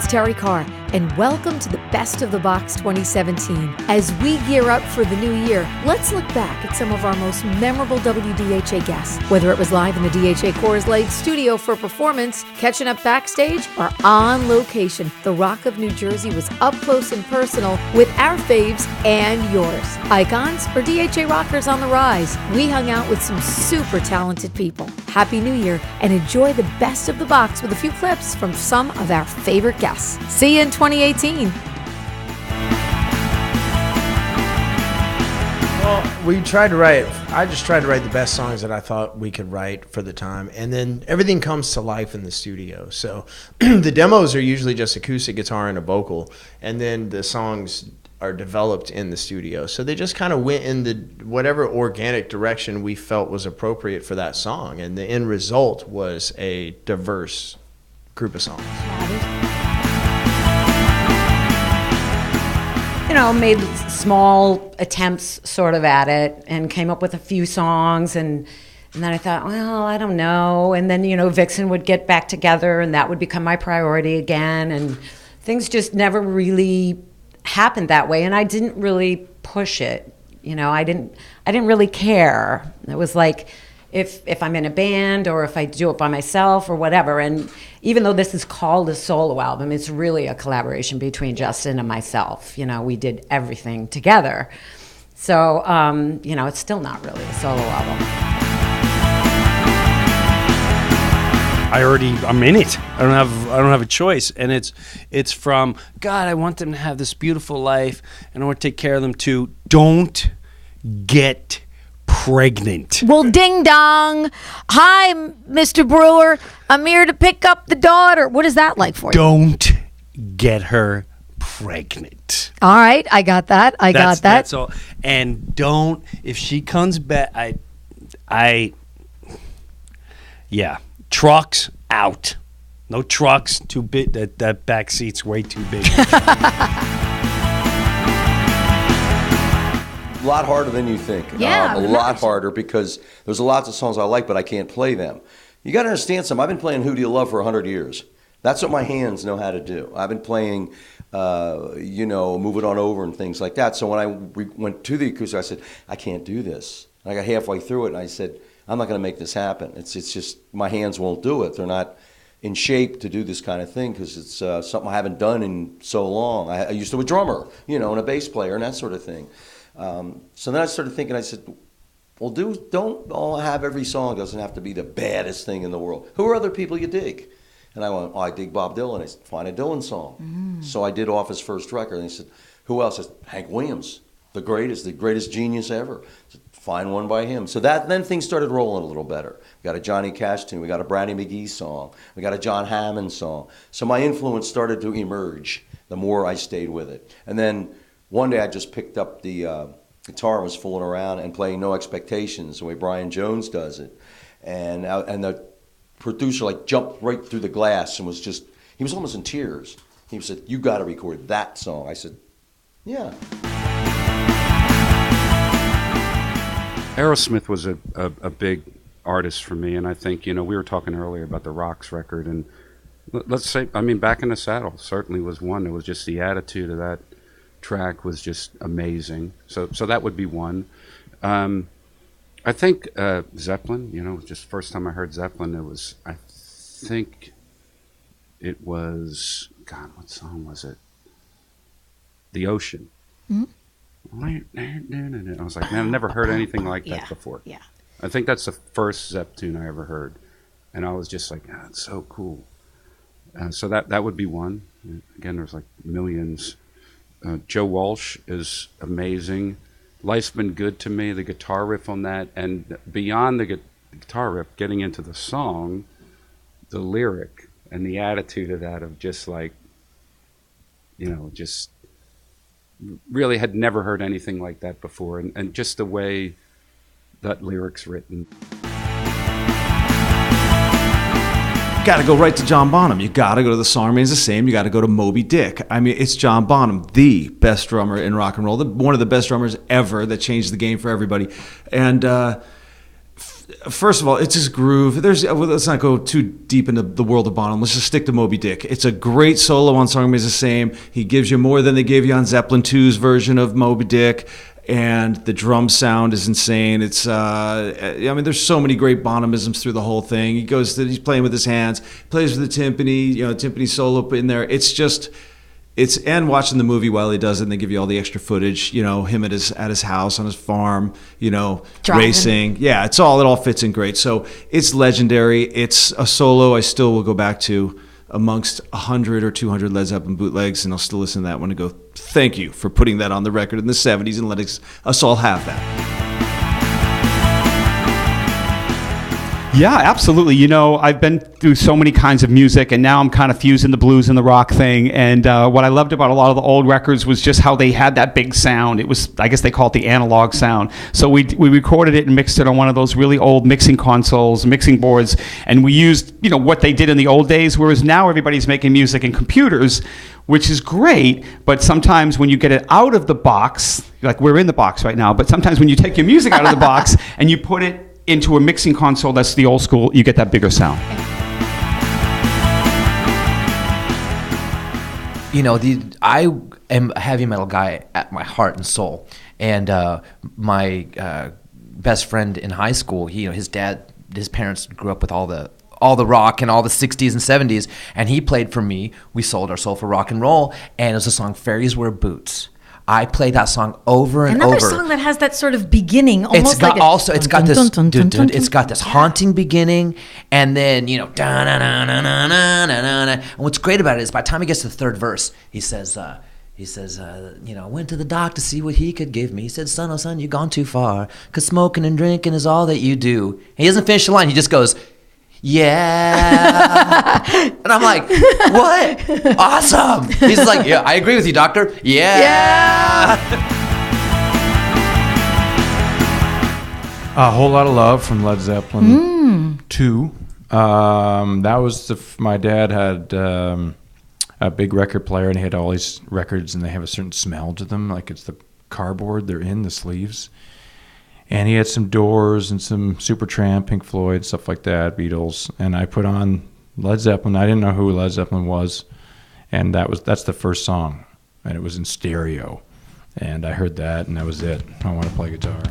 Terrie Carr, and welcome to the Best of the Box 2017. As we gear up for the new year, let's look back at some of our most memorable WDHA guests. Whether it was live in the DHA Coors Light studio for a performance, catching up backstage, or on location, the Rock of New Jersey was up close and personal with our faves and yours. Icons or DHA rockers on the rise, we hung out with some super talented people. Happy New Year, and enjoy the Best of the Box with a few clips from some of our favorite guests. See you in 2018. Well, I just tried to write the best songs that I thought we could write for the time. And then everything comes to life in the studio. So the demos are usually just acoustic guitar and a vocal. And then the songs are developed in the studio. So they just kind of went in the whatever organic direction we felt was appropriate for that song. And the end result was a diverse group of songs. Made small attempts sort of at it and came up with a few songs. And then I thought, well, I don't know. And then, Vixen would get back together and that would become my priority again. And things just never really happened that way. And I didn't really push it. I didn't really care. It was like, if I'm in a band or if I do it by myself or whatever. And even though this is called a solo album, it's really a collaboration between Justin and myself. We did everything together. So, it's still not really a solo album. I'm in it. I don't have a choice. And it's from, God, I want them to have this beautiful life and I want to take care of them too. Don't get pregnant. Well, ding dong. Hi, Mr. Brewer. I'm here to pick up the daughter. What is that like for you? Don't get her pregnant. All right, I got that. That's all. And don't, if she comes back, trucks out. No trucks, too big. That back seat's way too big. A lot harder than you think. Yeah, a lot harder because there's lots of songs I like, but I can't play them. You got to understand something. I've been playing Who Do You Love for 100 years. That's what my hands know how to do. I've been playing, Move It On Over and things like that. So when I went to the acoustic, I said, I can't do this. And I got halfway through it, and I said, I'm not going to make this happen. It's just my hands won't do it. They're not in shape to do this kind of thing because it's something I haven't done in so long. I used to be a drummer, and a bass player and that sort of thing. So then I started thinking, I said, well, don't all have every song doesn't have to be the baddest thing in the world. Who are other people you dig? And I went, I dig Bob Dylan. I said, find a Dylan song. Mm. So I did off his first record. And he said, who else? I said, Hank Williams, the greatest genius ever. I said, find one by him. So then things started rolling a little better. We got a Johnny Cash tune. We got a Brownie McGhee song. We got a John Hammond song. So my influence started to emerge the more I stayed with it. And then one day I just picked up the guitar and was fooling around and playing No Expectations the way Brian Jones does it. And the producer jumped right through the glass and he was almost in tears. He said, you got to record that song. I said, yeah. Aerosmith was a big artist for me, and I think, we were talking earlier about the Rocks record, and let's say, Back in the Saddle certainly was one. It was just the attitude of that track was just amazing. So that would be one. I think Zeppelin, just first time I heard Zeppelin, God, what song was it? The Ocean. Mm-hmm. I was like, man, I've never heard anything like that before. Yeah. I think that's the first Zepp tune I ever heard. And I was just like, it's so cool. So that would be one. Again, there's millions. Joe Walsh is amazing. Life's Been Good to Me, the guitar riff on that. And beyond the guitar riff, getting into the song, the lyric and the attitude of that of just just really had never heard anything like that before, and just the way that lyric's written. Got to go right to John Bonham. You got to go to The Song Remains the Same. You got to go to Moby Dick. It's John Bonham, the best drummer in rock and roll, one of the best drummers ever that changed the game for everybody. And First of all, it's his groove. Let's not go too deep into the world of Bonham. Let's just stick to Moby Dick. It's a great solo on Song Remains the Same. He gives you more than they gave you on Zeppelin 2's version of Moby Dick. And the drum sound is insane. It's, there's so many great Bonhamisms through the whole thing. He's playing with his hands, plays with the timpani, timpani solo in there. And watching the movie while he does it, and they give you all the extra footage, him at his house, on his farm, racing. Yeah, it all fits in great. So it's legendary. It's a solo I still will go back to amongst 100 or 200 Led Zeppelin bootlegs, and I'll still listen to that one and go, thank you for putting that on the record in the 70s and letting us all have that. Yeah, absolutely. I've been through so many kinds of music, and now I'm kind of fusing the blues and the rock thing. And what I loved about a lot of the old records was just how they had that big sound. It was, I guess they call it the analog sound. So we recorded it and mixed it on one of those really old mixing consoles, mixing boards, and we used, what they did in the old days, whereas now everybody's making music in computers, which is great, but sometimes when you get it out of the box, like we're in the box right now, but sometimes when you take your music out of the box and you put it into a mixing console that's the old school, you get that bigger sound. I am a heavy metal guy at my heart and soul, and my best friend in high school, his parents grew up with all the rock and all the 60s and 70s, and he played for me. We sold our soul for rock and roll, and it was the song "Fairies Wear Boots." I played that song over and over. Another song that has that sort of beginning, almost it's got it's got this haunting beginning, and then and what's great about it is by the time he gets to the third verse, he says, I went to the doc to see what he could give me. He said, son, oh son, you've gone too far, 'cause smoking and drinking is all that you do. He doesn't finish the line. He just goes, yeah. And I'm like, what? Awesome. He's like, yeah, I agree with you, doctor. Yeah. A Whole Lot of Love from Led Zeppelin 2. That was my dad had a big record player, and he had all these records, and they have a certain smell to them, like it's the cardboard they're in, the sleeves. And he had some Doors and some Supertramp, Pink Floyd, stuff like that, Beatles. And I put on Led Zeppelin. I didn't know who Led Zeppelin was, and that's the first song, and it was in stereo. And I heard that, and that was it. I want to play guitar.